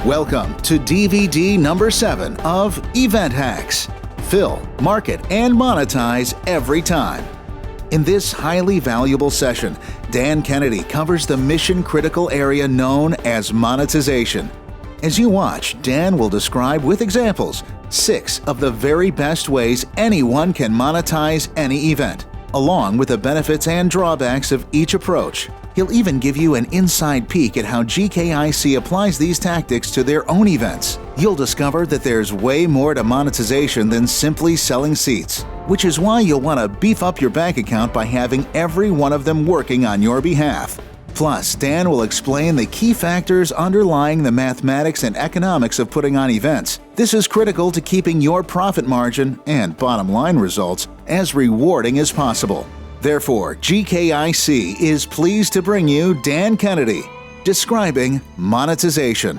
Welcome to DVD number 7 of Event Hacks. Fill, market, and monetize every time. In this highly valuable session, Dan Kennedy covers the mission-critical area known as monetization. As you watch, Dan will describe with examples 6 of the very best ways anyone can monetize any event, along with the benefits and drawbacks of each approach. He'll even give you an inside peek at how GKIC applies these tactics to their own events. You'll discover that there's way more to monetization than simply selling seats, which is why you'll want to beef up your bank account by having every one of them working on your behalf. Plus, Dan will explain the key factors underlying the mathematics and economics of putting on events. This is critical to keeping your profit margin and bottom line results as rewarding as possible. Therefore, GKIC is pleased to bring you Dan Kennedy, describing monetization.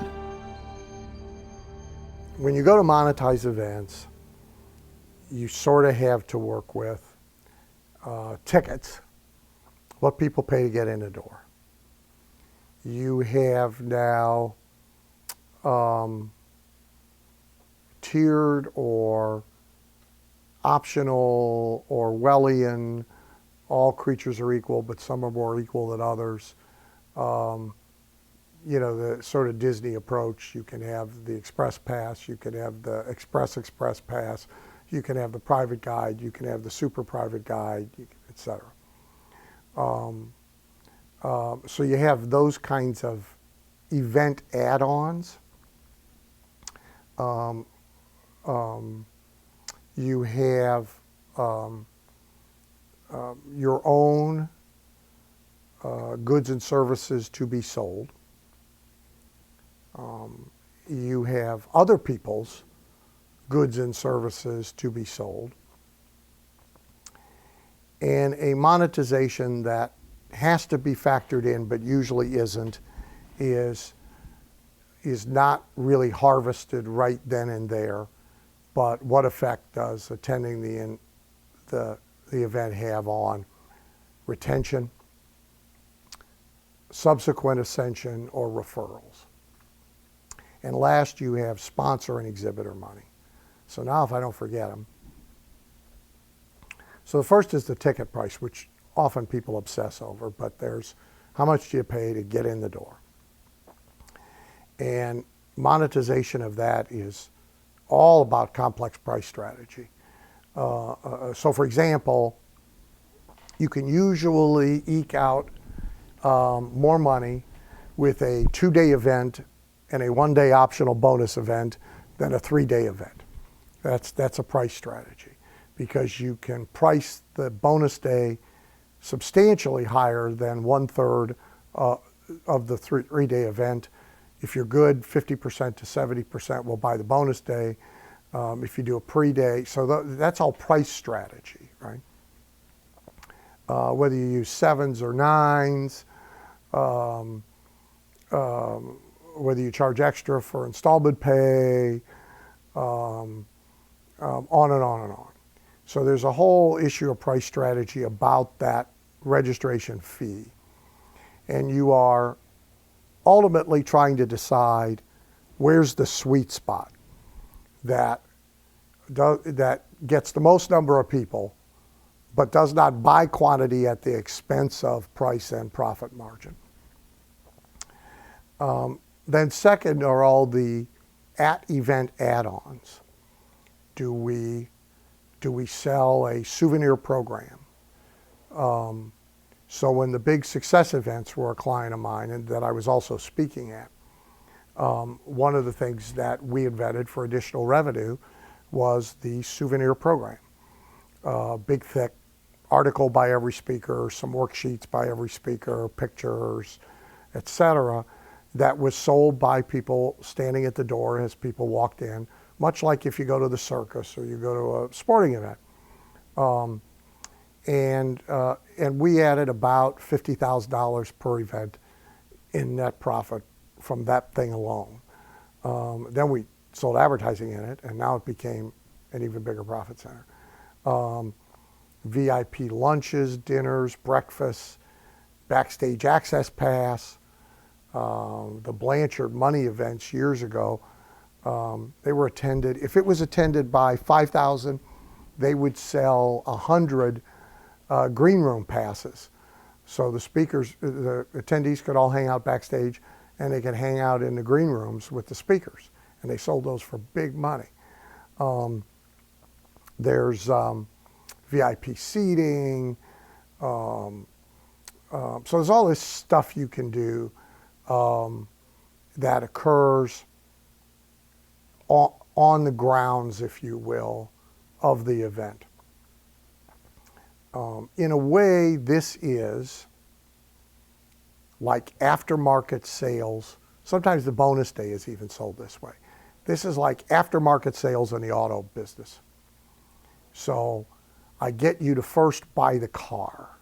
When you go to monetize events, you sort of have to work with tickets, what people pay to get in the door. You have now tiered or optional Orwellian, all creatures are equal, but some are more equal than others. The sort of Disney approach. You can have the Express Pass, you can have the Express Pass, you can have the private guide, you can have the super private guide, etc. So you have those kinds of event add-ons. You have your own goods and services to be sold. You have other people's goods and services to be sold. And a monetization that has to be factored in but usually isn't is not really harvested right then and there, but what effect does attending the event have on retention, subsequent ascension, or referrals. And last, you have sponsor and exhibitor money. So now if I don't forget them. So the first is the ticket price, which often people obsess over, but there's how much do you pay to get in the door? And monetization of that is all about complex price strategy. So for example, you can usually eke out more money with a 2-day event and a 1-day optional bonus event than a 3-day event. That's a price strategy, because you can price the bonus day substantially higher than 1/3 of the 3-day event. If you're good, 50% to 70% will buy the bonus day. If you do a pre-day, so that's all price strategy, right? Whether you use 7s or 9s, whether you charge extra for installment pay, on and on and on. So there's a whole issue of price strategy about that registration fee. And you are ultimately trying to decide where's the sweet spot that gets the most number of people, but does not buy quantity at the expense of price and profit margin. Then second are all the at-event add-ons. Do we sell a souvenir program? So when the big success events were a client of mine and that I was also speaking at, one of the things that we invented for additional revenue was the souvenir program. Big, thick article by every speaker, some worksheets by every speaker, pictures, etc., that was sold by people standing at the door as people walked in, much like if you go to the circus or you go to a sporting event. And we added about $50,000 per event in net profit from that thing alone. Then we sold advertising in it, and now it became an even bigger profit center. VIP lunches, dinners, breakfasts, backstage access pass, The Blanchard money events years ago, they were attended, if it was attended by 5,000, they would sell 100 green room passes. So the speakers, the attendees could all hang out backstage and they could hang out in the green rooms with the speakers. And they sold those for big money. There's VIP seating. So there's all this stuff you can do that occurs on the grounds, if you will, of the event. In a way, this is like aftermarket sales. Sometimes the bonus day is even sold this way. This is like aftermarket sales in the auto business. So I get you to first buy the car,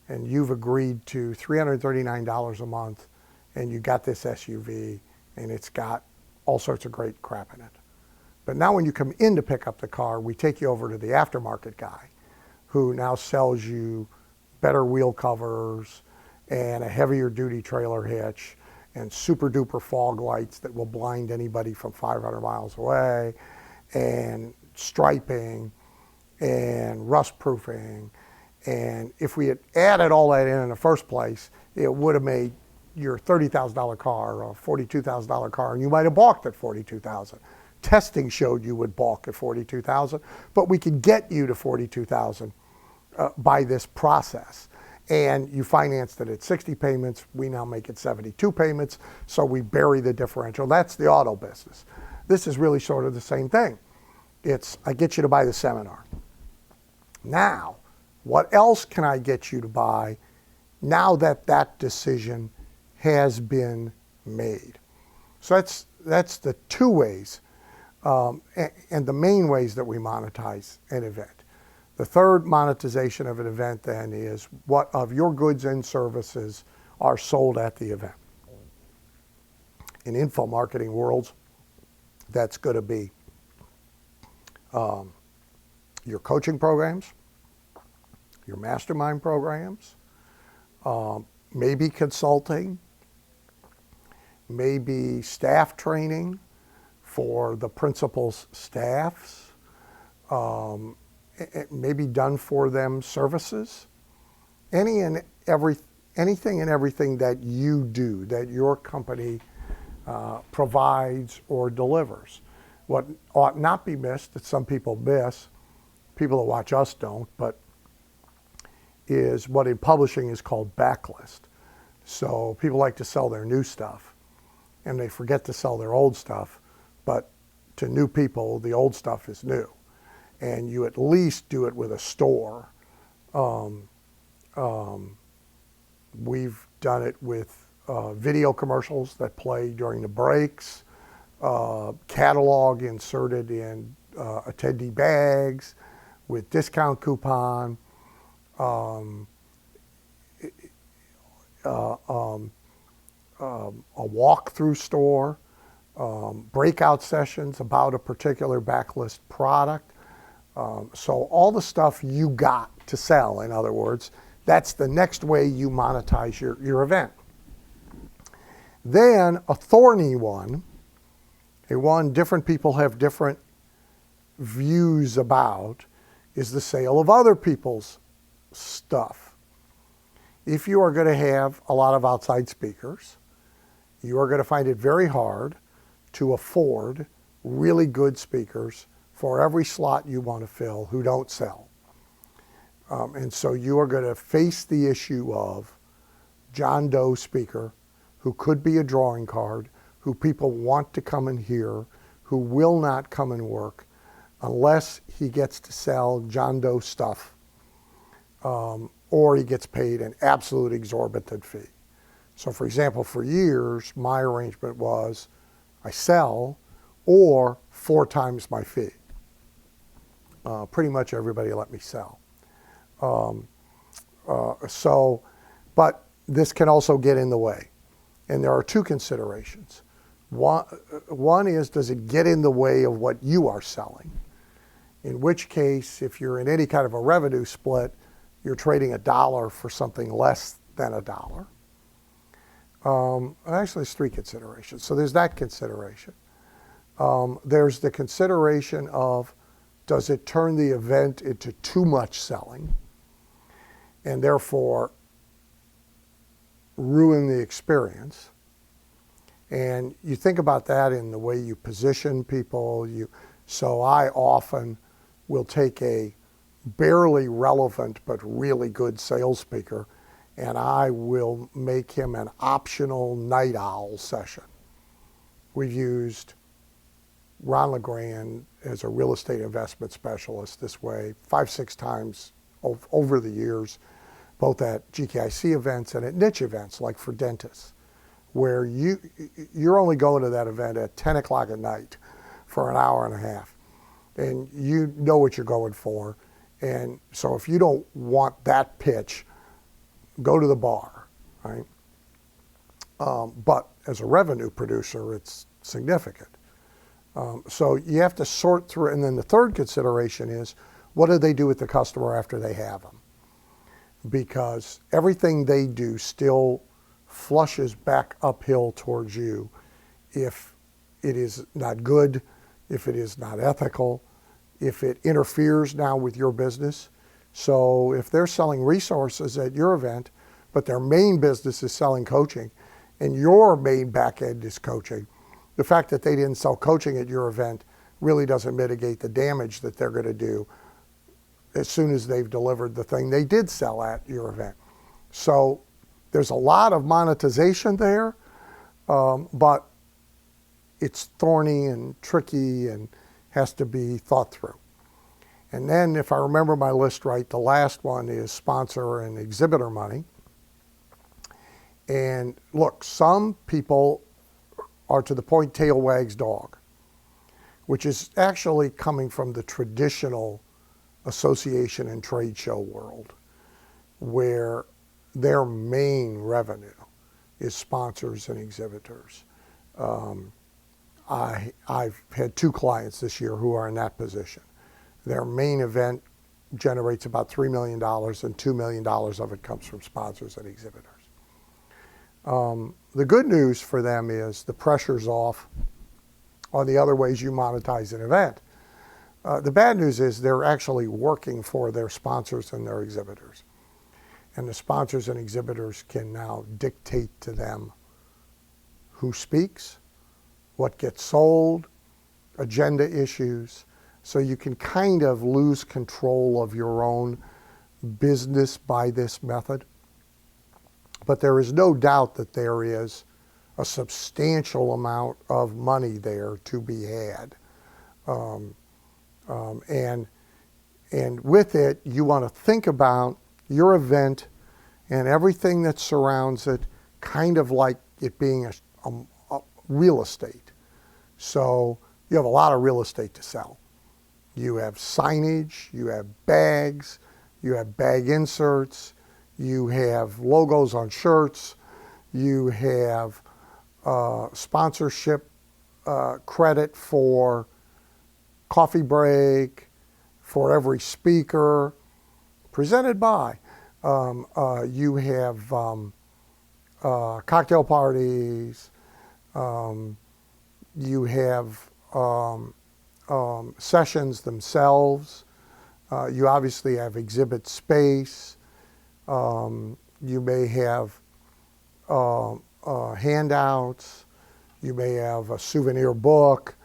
and you've agreed to $339 a month, and you got this SUV, and it's got all sorts of great crap in it. But now when you come in to pick up the car, we take you over to the aftermarket guy, who now sells you better wheel covers and a heavier duty trailer hitch and super duper fog lights that will blind anybody from 500 miles away, and striping and rust proofing. And if we had added all that in the first place, it would have made your $30,000 car or $42,000 car, and you might have balked at $42,000. Testing showed you would balk at $42,000, but we could get you to $42,000 by this process. And you financed it at 60 payments. We now make it 72 payments, so we bury the differential. That's the auto business. This is really sort of the same thing. It's, I get you to buy the seminar. Now, what else can I get you to buy now that that decision has been made? So that's the two ways, and the main ways that we monetize an event. The third monetization of an event then is what of your goods and services are sold at the event. In info marketing worlds, that's going to be your coaching programs, your mastermind programs, maybe consulting, maybe staff training for the principal's staffs, maybe done for them services, anything and everything that you do, that your company provides or delivers. What ought not be missed, that some people miss, people that watch us don't, but is what in publishing is called backlist. So people like to sell their new stuff, and they forget to sell their old stuff, but to new people, the old stuff is new. And you at least do it with a store. We've done it with video commercials that play during the breaks, catalog inserted in attendee bags with discount coupon, a walk-through store, breakout sessions about a particular backlist product. So all the stuff you got to sell, in other words, that's the next way you monetize your event. Then a thorny one, a one different people have different views about, is the sale of other people's stuff. If you are going to have a lot of outside speakers, you are going to find it very hard to afford really good speakers for every slot you want to fill who don't sell. And so you are going to face the issue of John Doe speaker who could be a drawing card, who people want to come and hear, who will not come and work unless he gets to sell John Doe stuff, or he gets paid an absolute exorbitant fee. So for example, for years, my arrangement was I sell or 4 times my fee. Pretty much everybody let me sell. But this can also get in the way. And there are 2 considerations. One is, does it get in the way of what you are selling? In which case, if you're in any kind of a revenue split, you're trading $1 for something less than $1. Actually, it's three considerations. So there's that consideration. There's the consideration of, does it turn the event into too much selling and therefore ruin the experience? And you think about that in the way you position people. So I often will take a barely relevant but really good sales speaker, and I will make him an optional night owl session. We've used Ron LeGrand as a real estate investment specialist this way 5-6 times over the years, both at GKIC events and at niche events like for dentists, where you're only going to that event at 10 o'clock at night for an hour and a half, and you know what you're going for. And so if you don't want that pitch, go to the bar, right? But as a revenue producer, it's significant. So you have to sort through, and then the third consideration is, what do they do with the customer after they have them? Because everything they do still flushes back uphill towards you if it is not good, if it is not ethical, if it interferes now with your business. So if they're selling resources at your event, but their main business is selling coaching, and your main back end is coaching, the fact that they didn't sell coaching at your event really doesn't mitigate the damage that they're going to do as soon as they've delivered the thing they did sell at your event. So there's a lot of monetization there, but it's thorny and tricky and has to be thought through. And then, if I remember my list right, the last one is sponsor and exhibitor money. And look, some people are to the point tail wags dog, which is actually coming from the traditional association and trade show world, where their main revenue is sponsors and exhibitors. I've had 2 clients this year who are in that position. Their main event generates about $3 million, and $2 million of it comes from sponsors and exhibitors. The good news for them is the pressure's off on the other ways you monetize an event. The bad news is they're actually working for their sponsors and their exhibitors. And the sponsors and exhibitors can now dictate to them who speaks, what gets sold, agenda issues. So you can kind of lose control of your own business by this method. But there is no doubt that there is a substantial amount of money there to be had. And with it, you want to think about your event and everything that surrounds it, kind of like it being a real estate. So you have a lot of real estate to sell. You have signage, you have bags, you have bag inserts, you have logos on shirts, you have sponsorship credit for coffee break, for every speaker, presented by. You have cocktail parties, you have sessions themselves. You obviously have exhibit space. You may have handouts. You may have a souvenir book.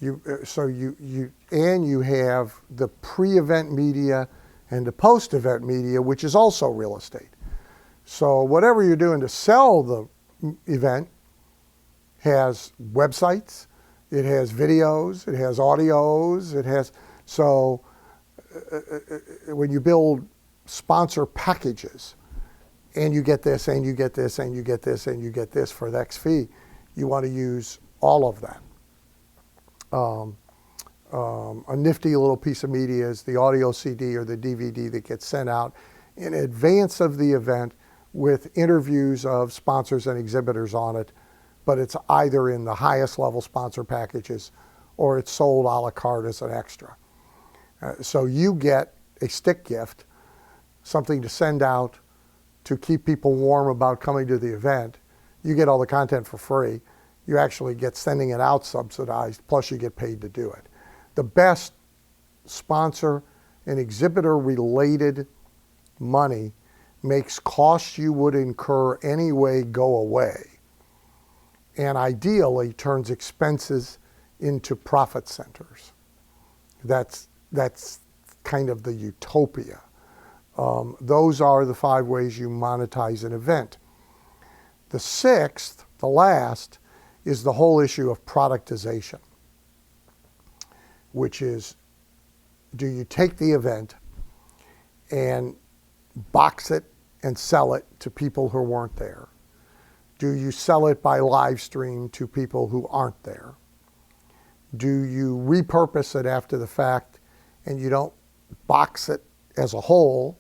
You have the pre-event media and the post-event media, which is also real estate. So whatever you're doing to sell the event has websites, it has videos, it has audios, it has, so when you build sponsor packages and you get this and you get this and you get this and you get this for the X fee, you want to use all of that. A nifty little piece of media is the audio CD or the DVD that gets sent out in advance of the event with interviews of sponsors and exhibitors on it, but it's either in the highest level sponsor packages or it's sold a la carte as an extra. So you get a stick gift, something to send out to keep people warm about coming to the event. you get all the content for free. You actually get sending it out subsidized, plus you get paid to do it. The best sponsor and exhibitor related money makes costs you would incur anyway go away, and ideally turns expenses into profit centers. That's kind of the utopia. Those are the 5 ways you monetize an event. The 6th, the last, is the whole issue of productization, which is, do you take the event and box it and sell it to people who weren't there? Do you sell it by live stream to people who aren't there? Do you repurpose it after the fact and you don't box it as a whole,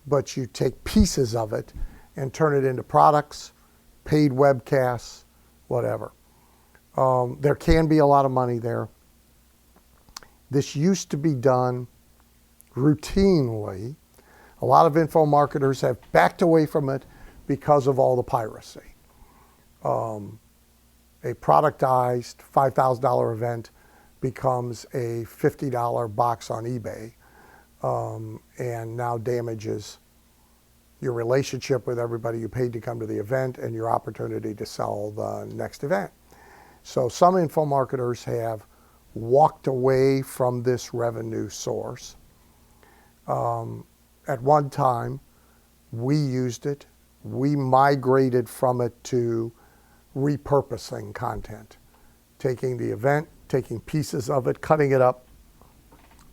but you take pieces of it and turn it into products, paid webcasts, whatever? There can be a lot of money there. This used to be done routinely. A lot of info marketers have backed away from it because of all the piracy. A productized $5,000 event becomes a $50 box on eBay, and now damages your relationship with everybody you paid to come to the event and your opportunity to sell the next event. So some info marketers have walked away from this revenue source. At one time, we used it. We migrated from it to repurposing content, taking the event, taking pieces of it, cutting it up,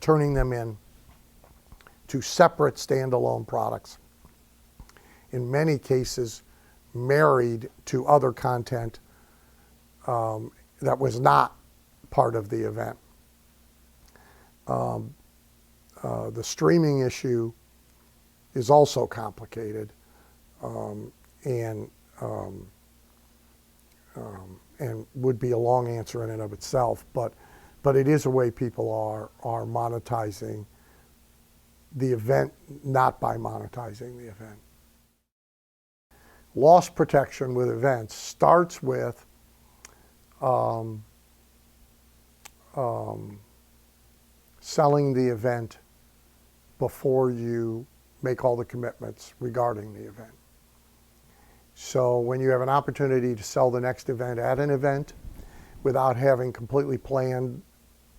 turning them in to separate standalone products. In many cases, married to other content that was not part of the event. The streaming issue is also complicated, and would be a long answer in and of itself, but it is a way people are monetizing the event, not by monetizing the event. Loss protection with events starts with selling the event before you make all the commitments regarding the event. So when you have an opportunity to sell the next event at an event without having completely planned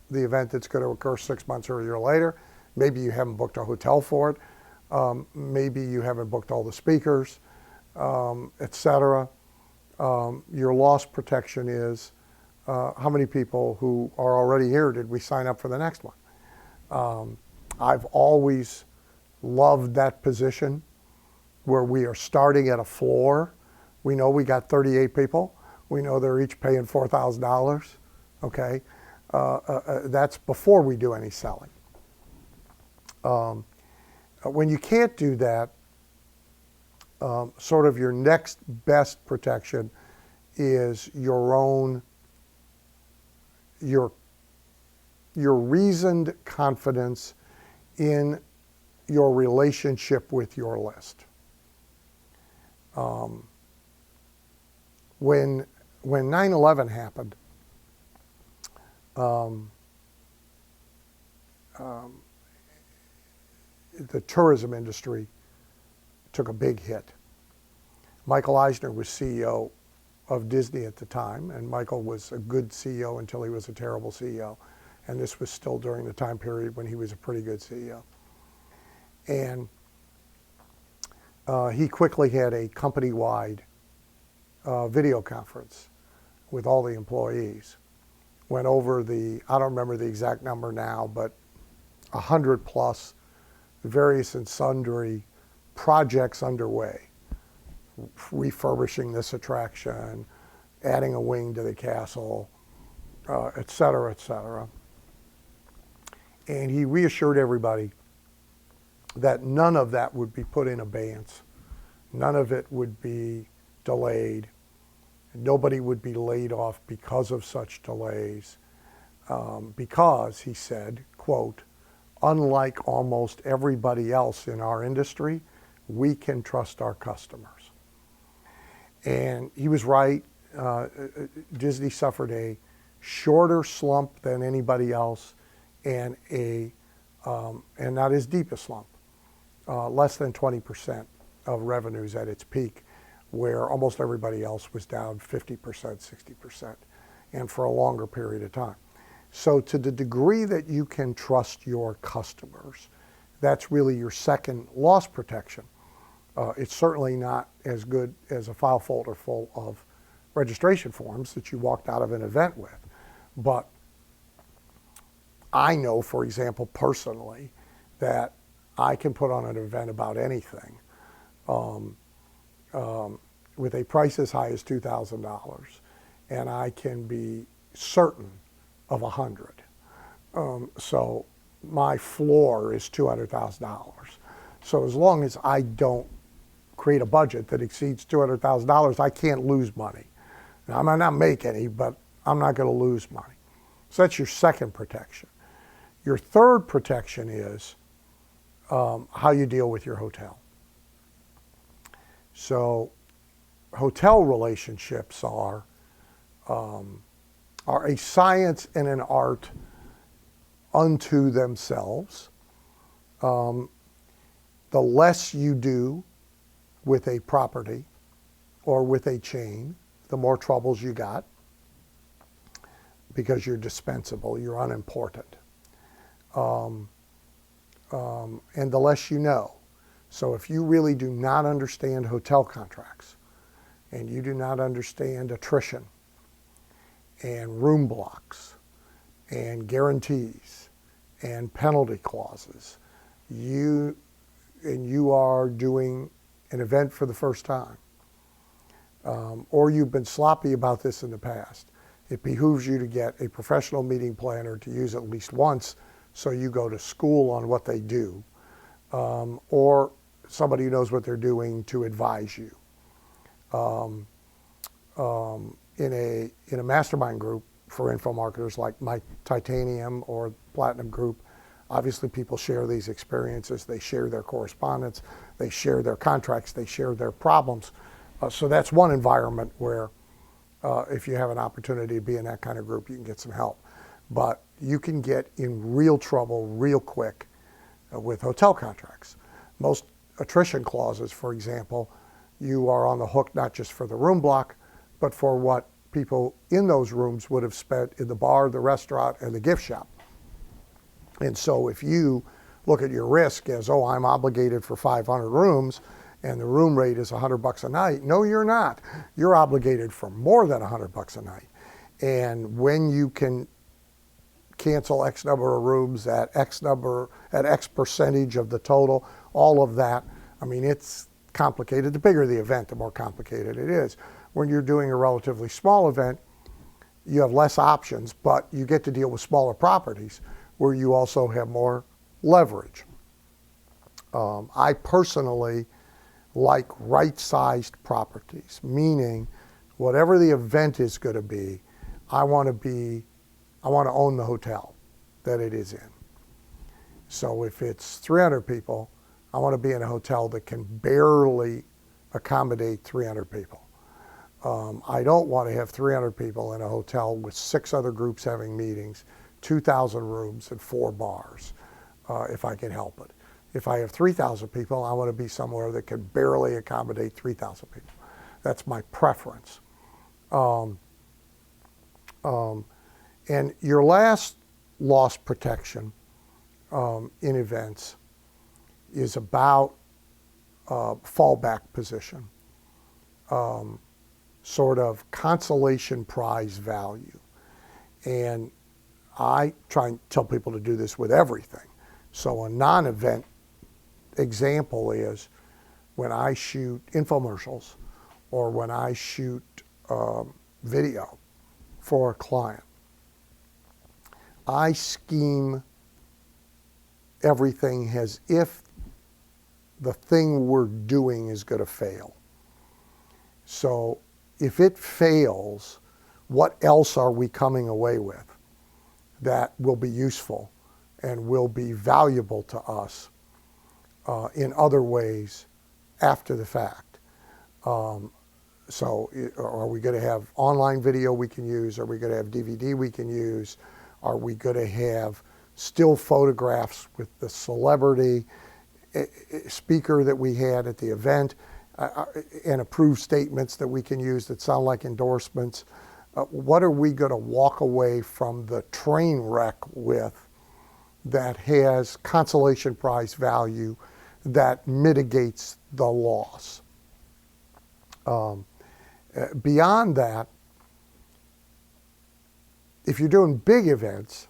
the event that's going to occur 6 months or a year later, maybe you haven't booked a hotel for it, maybe you haven't booked all the speakers, etc. Your loss protection is how many people who are already here did we sign up for the next one? I've always loved that position where we are starting at a floor. We know we got 38 people. We know they're each paying $4,000. Okay, that's before we do any selling. When you can't do that, sort of your next best protection is your reasoned confidence in your relationship with your list. When 9/11 happened, the tourism industry took a big hit. Michael Eisner was CEO of Disney at the time, and Michael was a good CEO until he was a terrible CEO. And this was still during the time period when he was a pretty good CEO. And he quickly had a company-wide video conference with all the employees. Went over I don't remember the exact number now, but 100 plus various and sundry projects underway. Refurbishing this attraction, adding a wing to the castle, et cetera, et cetera. And he reassured everybody that none of that would be put in abeyance. None of it would be delayed. Nobody would be laid off because of such delays. Because, he said, quote, unlike almost everybody else in our industry, we can trust our customers. And he was right. Disney suffered a shorter slump than anybody else, and and not as deep a slump, less than 20% of revenues at its peak, where almost everybody else was down 50%, 60%, and for a longer period of time. So to the degree that you can trust your customers, that's really your second loss protection. It's certainly not as good as a file folder full of registration forms that you walked out of an event with. But I know, for example, personally, that I can put on an event about anything with a price as high as $2,000, and I can be certain of 100. So my floor is $200,000. So as long as I don't create a budget that exceeds $200,000, I can't lose money. Now, I might not make any, but I'm not going to lose money. So that's your second protection. Your third protection is how you deal with your hotel. So hotel relationships are a science and an art unto themselves. The less you do with a property or with a chain, the more troubles you got, because you're dispensable, you're unimportant. And the less you know. So if you really do not understand hotel contracts, and you do not understand attrition, and room blocks, and guarantees, and penalty clauses, you are doing an event for the first time, or you've been sloppy about this in the past, it behooves you to get a professional meeting planner to use at least once, so you go to school on what they do, or somebody who knows what they're doing to advise you. In a mastermind group for info marketers like my Titanium or Platinum group, obviously people share these experiences, they share their correspondence, they share their contracts, they share their problems. So that's one environment where if you have an opportunity to be in that kind of group, you can get some help. But you can get in real trouble real quick with hotel contracts. Most attrition clauses, for example, you are on the hook not just for the room block, but for what people in those rooms would have spent in the bar, the restaurant, and the gift shop. And so if you look at your risk as, oh, I'm obligated for 500 rooms, and the room rate is $100 a night. No, you're not. You're obligated for more than $100 a night. And when you can cancel X number of rooms at X percentage of the total, all of that, I mean, it's complicated. The bigger the event, the more complicated it is. When you're doing a relatively small event, you have less options, but you get to deal with smaller properties where you also have more leverage. I personally like right-sized properties, meaning whatever the event is going to be, I want to own the hotel that it is in. So if it's 300 people, I want to be in a hotel that can barely accommodate 300 people. I don't want to have 300 people in a hotel with 6 other groups having meetings, 2,000 rooms, and 4 bars, if I can help it. If I have 3,000 people, I want to be somewhere that can barely accommodate 3,000 people. That's my preference. And your last loss protection in events is about fallback position, sort of consolation prize value. And I try and tell people to do this with everything. So a non-event example is when I shoot infomercials or when I shoot video for a client. I scheme everything as if the thing we're doing is going to fail. So if it fails, what else are we coming away with that will be useful and will be valuable to us in other ways after the fact? So are we going to have online video we can use? Are we going to have DVD we can use? Are we going to have still photographs with the celebrity speaker that we had at the event and approved statements that we can use that sound like endorsements? What are we going to walk away from the train wreck with that has consolation prize value that mitigates the loss? Beyond that, if you're doing big events,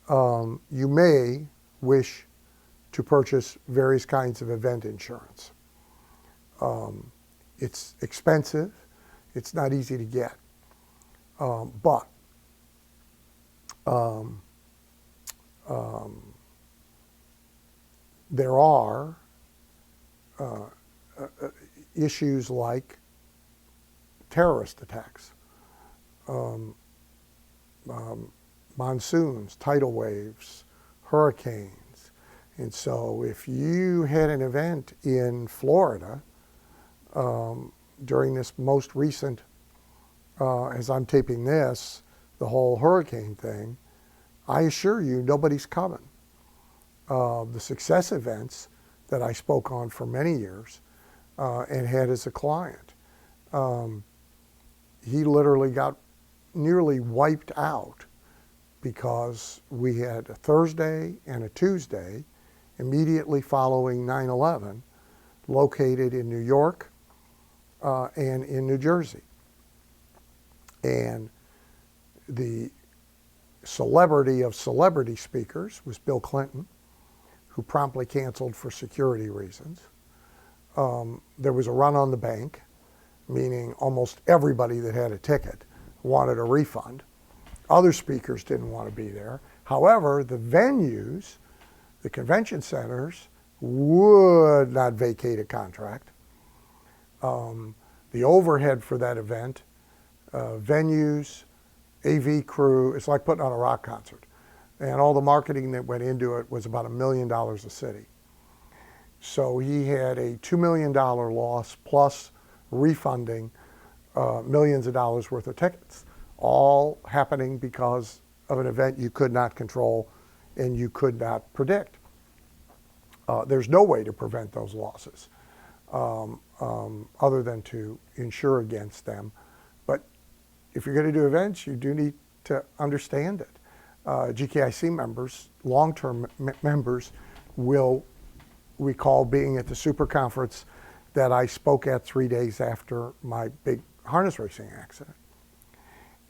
you may wish to purchase various kinds of event insurance. It's expensive. It's not easy to get. But there are issues like terrorist attacks, monsoons, tidal waves, hurricanes. And so if you had an event in Florida during this most recent, as I'm taping this, the whole hurricane thing, I assure you nobody's coming. The success events that I spoke on for many years and had as a client, he literally got nearly wiped out because we had a Thursday and a Tuesday immediately following 9/11 located in New York and in New Jersey. And the celebrity of celebrity speakers was Bill Clinton, who promptly canceled for security reasons. There was a run on the bank, meaning almost everybody that had a ticket wanted a refund. Other speakers didn't want to be there. However, the venues, the convention centers, would not vacate a contract. The overhead for that event, venues, AV crew, it's like putting on a rock concert. And all the marketing that went into it was about $1 million a city. So he had a $2 million loss plus refunding millions of dollars worth of tickets, all happening because of an event you could not control and you could not predict. There's no way to prevent those losses other than to insure against them. But if you're going to do events, you do need to understand it. GKIC members, long-term members, will recall being at the super conference that I spoke at 3 days after my big harness racing accident.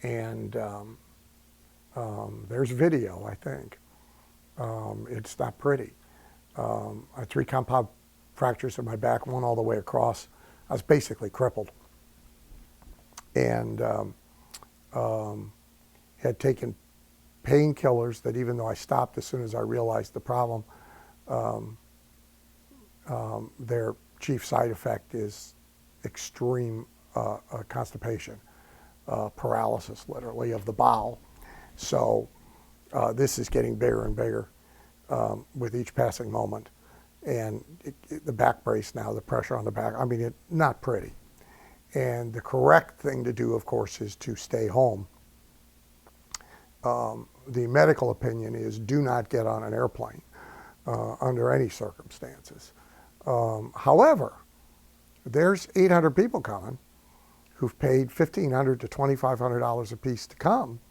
And there's video, I think. It's not pretty. I had 3 compound fractures in my back, one all the way across. I was basically crippled. And had taken painkillers that, even though I stopped as soon as I realized the problem, their chief side effect is extreme constipation, paralysis literally of the bowel. So this is getting bigger and bigger with each passing moment. And the back brace now, the pressure on the back, I mean, it's not pretty. And the correct thing to do, of course, is to stay home. The medical opinion is do not get on an airplane under any circumstances. However, there's 800 people coming who've paid $1,500 to $2,500 a piece to come.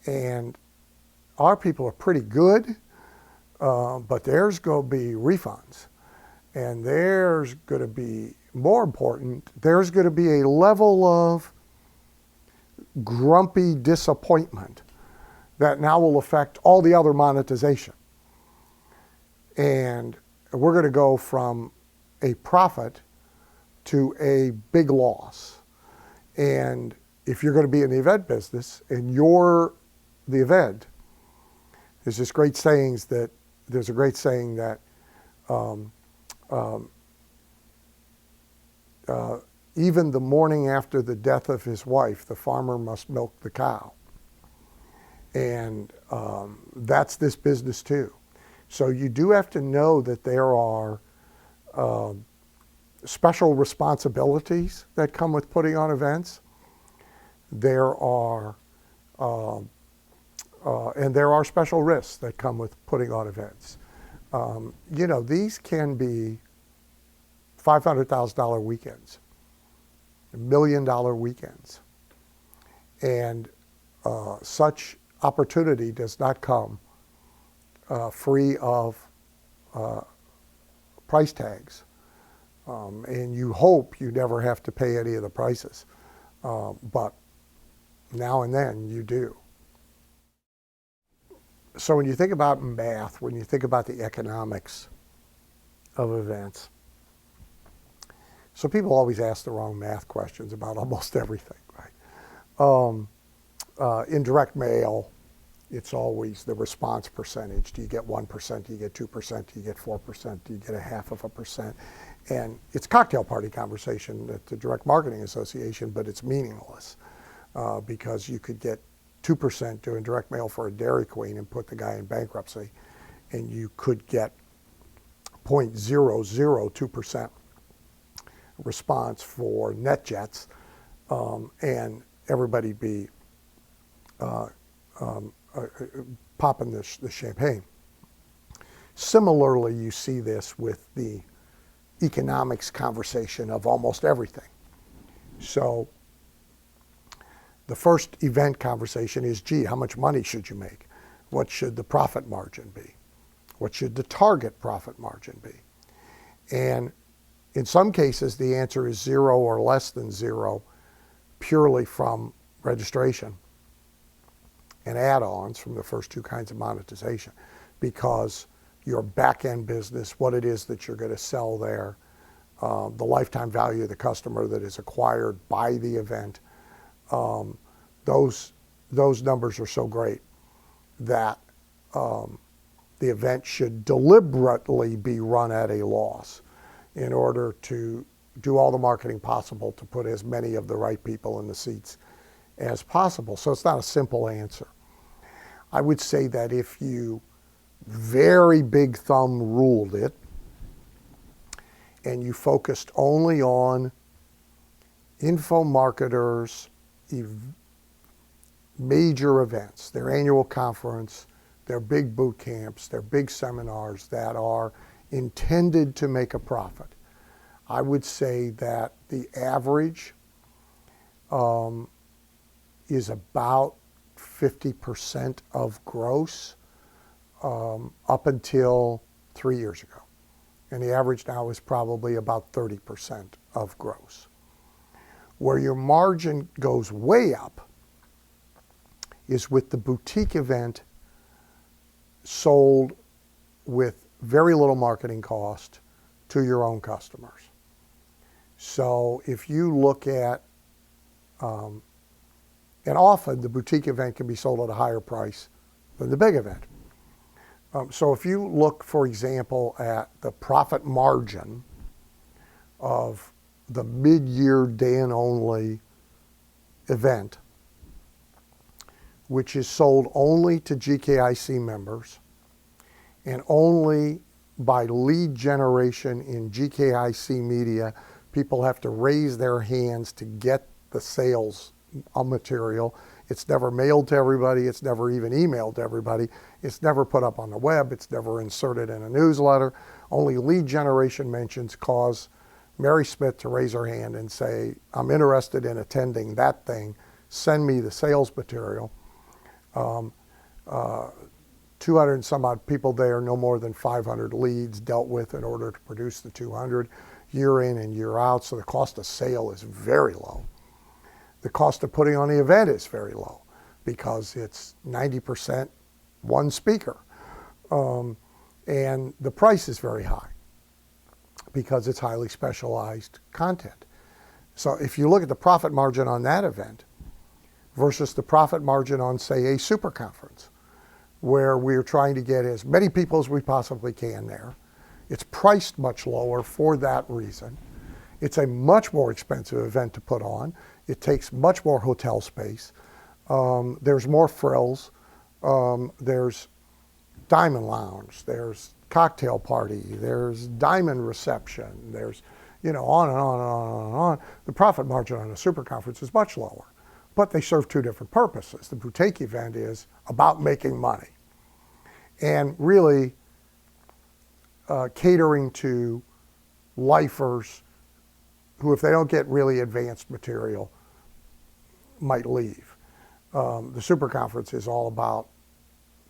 And our people are pretty good, but there's going to be refunds. And there's going to be, more important, there's going to be a level of grumpy disappointment that now will affect all the other monetization. And we're going to go from a profit to a big loss. And if you're going to be in the event business and you're the event, there's a great saying that even the morning after the death of his wife, the farmer must milk the cow. And that's this business too. So you do have to know that there are special responsibilities that come with putting on events. There are and there are special risks that come with putting on events. These can be $500,000 weekends, $1 million weekends. And such opportunity does not come free of price tags. And you hope you never have to pay any of the prices. But now and then you do. So when you think about math, when you think about the economics of events, so people always ask the wrong math questions about almost everything, right? In direct mail, it's always the response percentage. Do you get 1%? Do you get 2%? Do you get 4%? Do you get 0.5%? And it's a cocktail party conversation at the Direct Marketing Association, but it's meaningless because you could get 2% doing direct mail for a Dairy Queen and put the guy in bankruptcy, and you could get 0.002% response for NetJets, and everybody be popping the champagne. Similarly, you see this with the economics conversation of almost everything. So the first event conversation is, gee, how much money should you make? What should the profit margin be? What should the target profit margin be? And in some cases, the answer is 0 or less than 0, purely from registration and add-ons from the first two kinds of monetization, because your back-end business, what it is that you're going to sell there, the lifetime value of the customer that is acquired by the event, those numbers are so great that the event should deliberately be run at a loss in order to do all the marketing possible to put as many of the right people in the seats as possible. So it's not a simple answer. I would say that if you very big thumb ruled it and you focused only on info marketers' major events, their annual conference, their big boot camps, their big seminars that are intended to make a profit, I would say that the average is about 50% of gross up until 3 years ago. And the average now is probably about 30% of gross. Where your margin goes way up is with the boutique event sold with very little marketing cost to your own customers. So if you look at, and often the boutique event can be sold at a higher price than the big event. So if you look, for example, at the profit margin of the mid-year Dan-only event, which is sold only to GKIC members and only by lead generation in GKIC media, people have to raise their hands to get the sales material. It's never mailed to everybody. It's never even emailed to everybody. It's never put up on the web. It's never inserted in a newsletter. Only lead generation mentions cause Mary Smith to raise her hand and say, I'm interested in attending that thing. Send me the sales material. 200 and some odd people there, no more than 500 leads dealt with in order to produce the 200 year in and year out. So the cost of sale is very low. The cost of putting on the event is very low because it's 90% one speaker. And the price is very high because it's highly specialized content. So if you look at the profit margin on that event versus the profit margin on, say, a super conference, where we're trying to get as many people as we possibly can there, it's priced much lower for that reason. It's a much more expensive event to put on. It takes much more hotel space. There's more frills. There's diamond lounge. There's cocktail party. There's diamond reception. There's, on and on and on and on. The profit margin on a super conference is much lower, but they serve two different purposes. The boutique event is about making money and really catering to lifers who, if they don't get really advanced material, might leave. The super conference is all about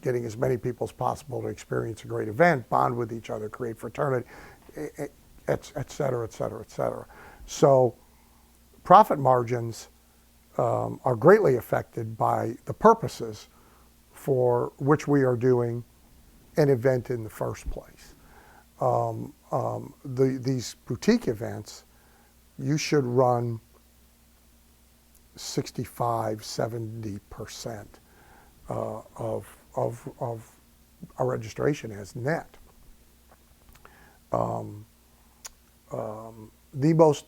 getting as many people as possible to experience a great event, bond with each other, create fraternity, et cetera, et cetera, et cetera. So profit margins are greatly affected by the purposes for which we are doing an event in the first place. These boutique events, you should run 65–70% of our registration as net. The most,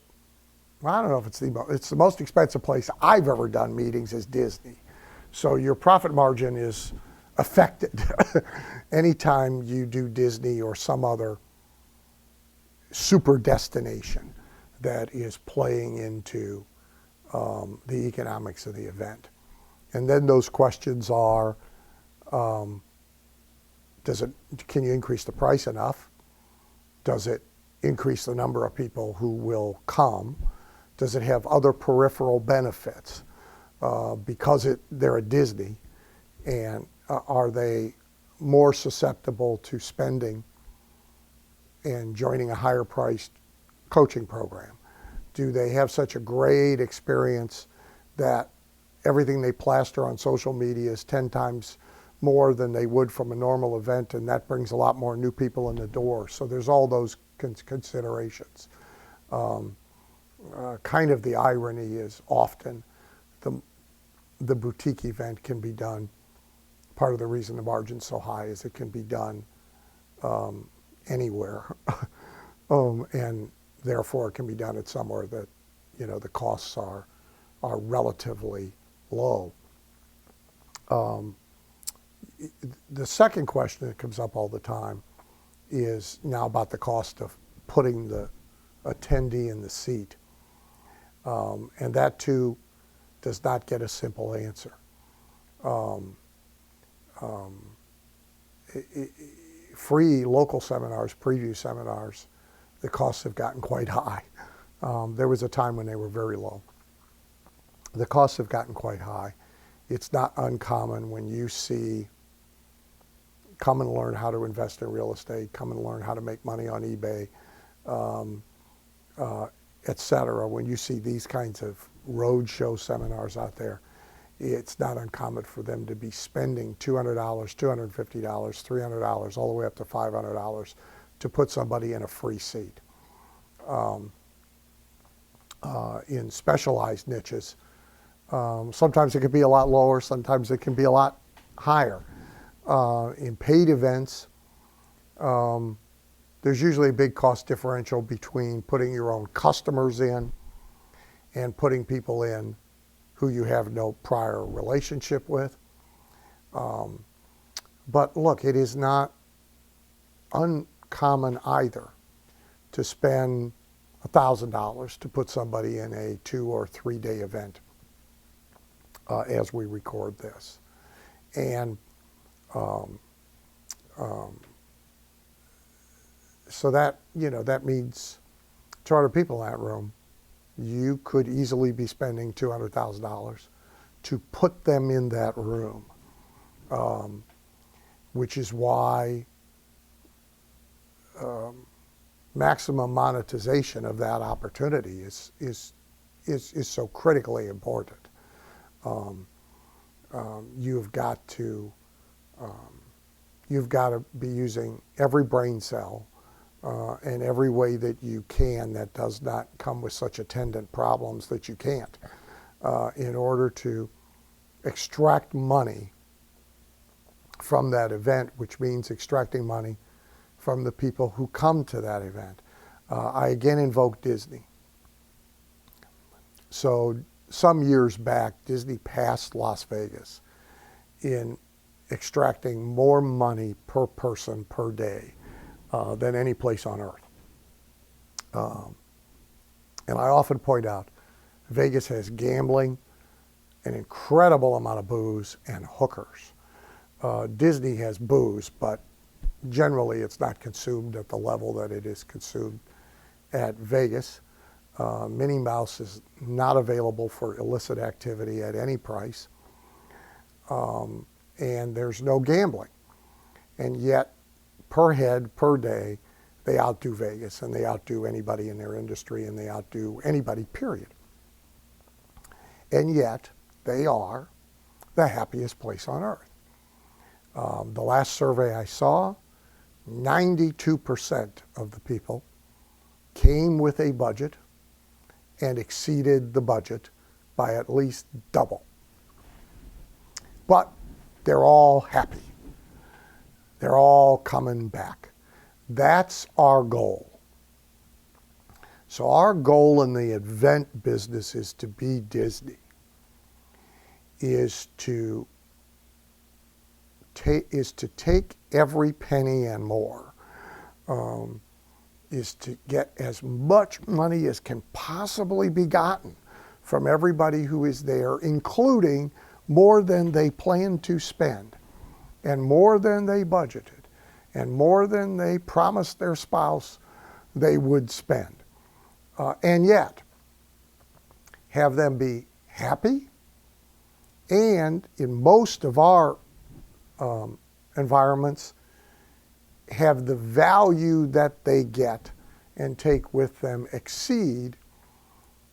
I don't know if it's it's the most expensive place I've ever done meetings is Disney. So your profit margin is affected anytime you do Disney or some other super destination that is playing into the economics of the event. And then those questions are, can you increase the price enough? Does it increase the number of people who will come? Does it have other peripheral benefits? Because they're at Disney, and are they more susceptible to spending and joining a higher priced coaching program? Do they have such a great experience that everything they plaster on social media is 10 times more than they would from a normal event, and that brings a lot more new people in the door? So there's all those considerations. Kind of the irony is often the boutique event can be done, part of the reason the margin's so high is it can be done anywhere. And therefore it can be done at somewhere that, the costs are relatively low. The second question that comes up all the time is now about the cost of putting the attendee in the seat. And that too does not get a simple answer. Free local seminars, preview seminars, the costs have gotten quite high. There was a time when they were very low. The costs have gotten quite high. It's not uncommon when you see, come and learn how to invest in real estate, come and learn how to make money on eBay, et cetera. When you see these kinds of roadshow seminars out there, it's not uncommon for them to be spending $200, $250, $300, all the way up to $500 to put somebody in a free seat. In specialized niches, sometimes it can be a lot lower, sometimes it can be a lot higher. In paid events, there's usually a big cost differential between putting your own customers in and putting people in who you have no prior relationship with. But look, it is not uncommon either to spend $1,000 to put somebody in a 2 or 3 day event as we record this. And so that, that means 200 people in that room. You could easily be spending $200,000 to put them in that room, which is why maximum monetization of that opportunity is so critically important. You've got to be using every brain cell and every way that you can that does not come with such attendant problems that you can't, in order to extract money from that event, which means extracting money from the people who come to that event. I again invoke Disney. So some years back, Disney passed Las Vegas in extracting more money per person per day than any place on earth. And I often point out, Vegas has gambling, an incredible amount of booze, and hookers. Disney has booze, but generally it's not consumed at the level that it is consumed at Vegas. Minnie Mouse is not available for illicit activity at any price. And there's no gambling. And yet, per head, per day, they outdo Vegas, and they outdo anybody in their industry, and they outdo anybody, period. And yet, they are the happiest place on earth. The last survey I saw, 92% of the people came with a budget and exceeded the budget by at least double. But they're all happy. They're all coming back. That's our goal. So our goal in the event business is to be Disney, is to take every penny and more, is to get as much money as can possibly be gotten from everybody who is there, including more than they planned to spend, and more than they budgeted, and more than they promised their spouse they would spend. And yet, have them be happy, and in most of our environments, have the value that they get and take with them exceed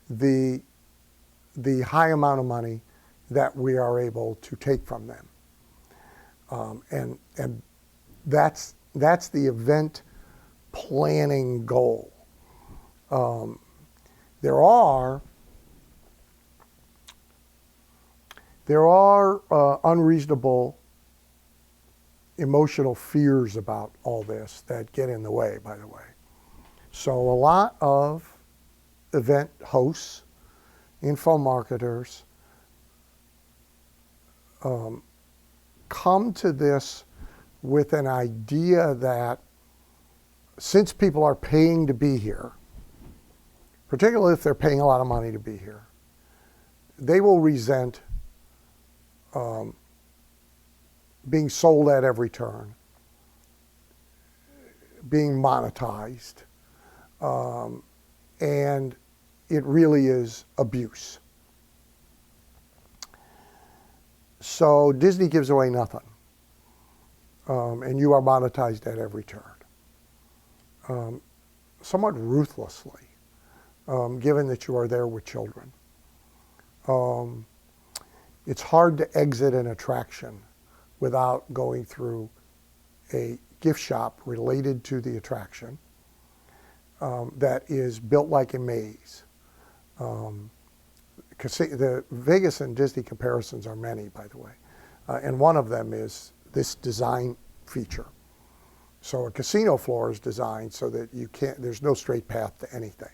the high amount of money that we are able to take from them. And that's the event planning goal. There are unreasonable emotional fears about all this that get in the way, by the way. So a lot of event hosts, info marketers, come to this with an idea that since people are paying to be here, particularly if they're paying a lot of money to be here, they will resent being sold at every turn, being monetized, and it really is abuse. So Disney gives away nothing, and you are monetized at every turn, somewhat ruthlessly, given that you are there with children. It's hard to exit an attraction without going through a gift shop related to the attraction that is built like a maze. The Vegas and Disney comparisons are many, by the way, and one of them is this design feature. So a casino floor is designed so that there's no straight path to anything.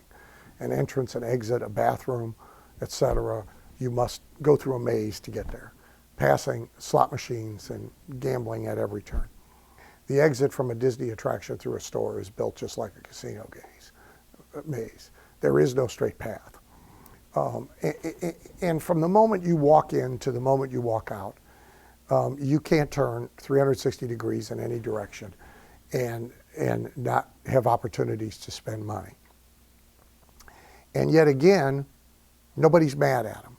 An entrance, an exit, a bathroom, etc. You must go through a maze to get there, passing slot machines and gambling at every turn. The exit from a Disney attraction through a store is built just like a casino maze. There is no straight path. And from the moment you walk in to the moment you walk out, you can't turn 360 degrees in any direction and not have opportunities to spend money. And yet again, nobody's mad at them.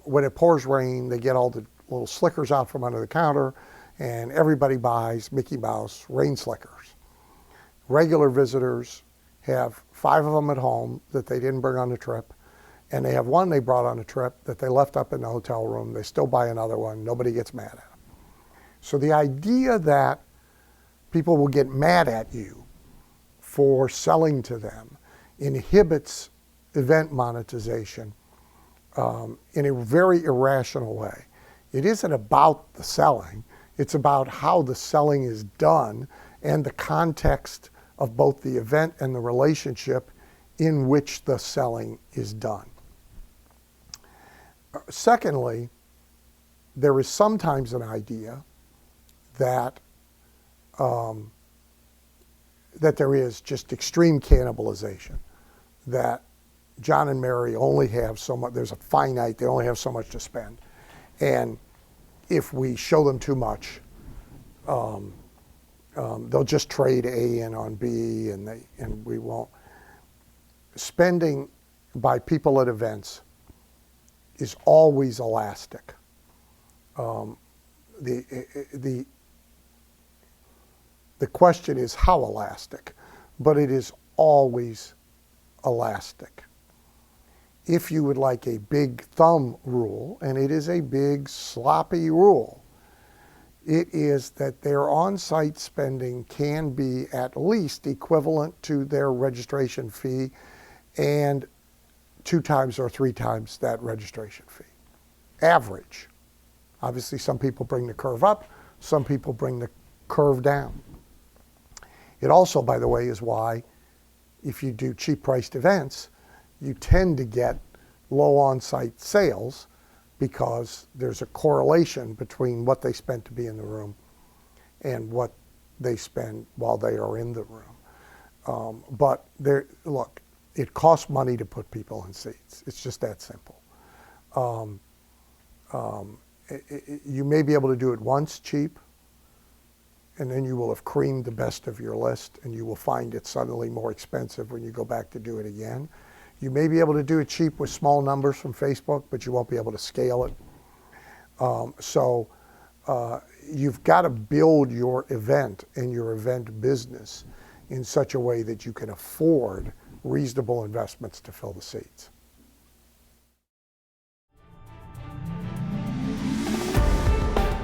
When it pours rain, they get all the little slickers out from under the counter, and everybody buys Mickey Mouse rain slickers. Regular visitors have 5 of them at home that they didn't bring on the trip, and they have one they brought on the trip that they left up in the hotel room. They still buy another one. Nobody gets mad at them. So the idea that people will get mad at you for selling to them inhibits event monetization in a very irrational way. It isn't about the selling. It's about how the selling is done and the context of both the event and the relationship in which the selling is done. Secondly, there is sometimes an idea that that there is just extreme cannibalization, that John and Mary only have so much, there's a finite, they only have so much to spend. And if we show them too much, they'll just trade A in on B, and we won't. Spending by people at events is always elastic. The question is how elastic, but it is always elastic. If you would like a big thumb rule, and it is a big sloppy rule, it is that their on-site spending can be at least equivalent to their registration fee and 2 times or 3 times that registration fee. Average. Obviously, some people bring the curve up, some people bring the curve down. It also, by the way, is why if you do cheap-priced events, you tend to get low on-site sales, because there's a correlation between what they spent to be in the room and what they spend while they are in the room. But look, it costs money to put people in seats. It's just that simple. You may be able to do it once cheap, and then you will have creamed the best of your list, and you will find it suddenly more expensive when you go back to do it again. You may be able to do it cheap with small numbers from Facebook, but you won't be able to scale it. You've got to build your event and your event business in such a way that you can afford reasonable investments to fill the seats.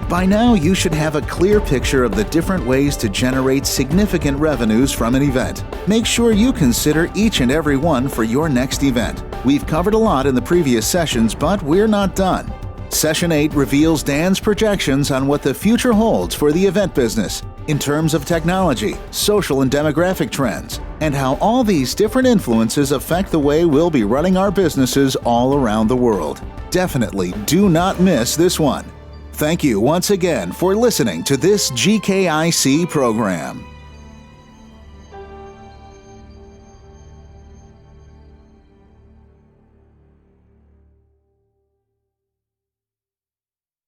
By now, you should have a clear picture of the different ways to generate significant revenues from an event. Make sure you consider each and every one for your next event. We've covered a lot in the previous sessions, but we're not done. Session 8 reveals Dan's projections on what the future holds for the event business in terms of technology, social and demographic trends, and how all these different influences affect the way we'll be running our businesses all around the world. Definitely do not miss this one. Thank you once again for listening to this GKIC program.